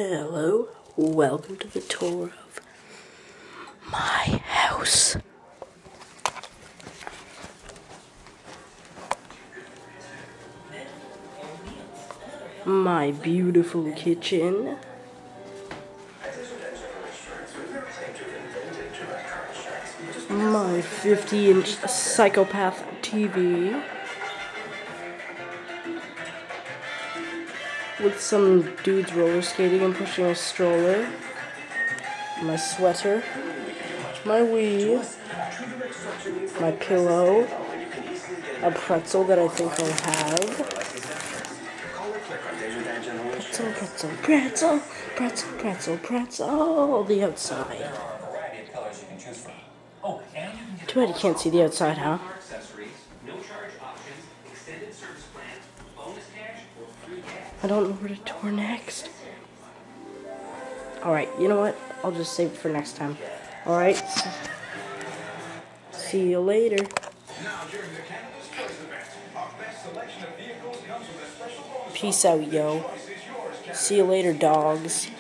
Hello, welcome to the tour of my house. My beautiful kitchen. My 50-inch Psychopath TV. With some dudes roller skating and pushing a stroller. My sweater. My Wii. My pillow. A pretzel that I think I'll have. Pretzel. The outside. Too bad you can't see the outside, huh? I don't know where to tour next. Alright, you know what? I'll just save it for next time. Alright? See you later. Peace out, yo. See you later, dogs.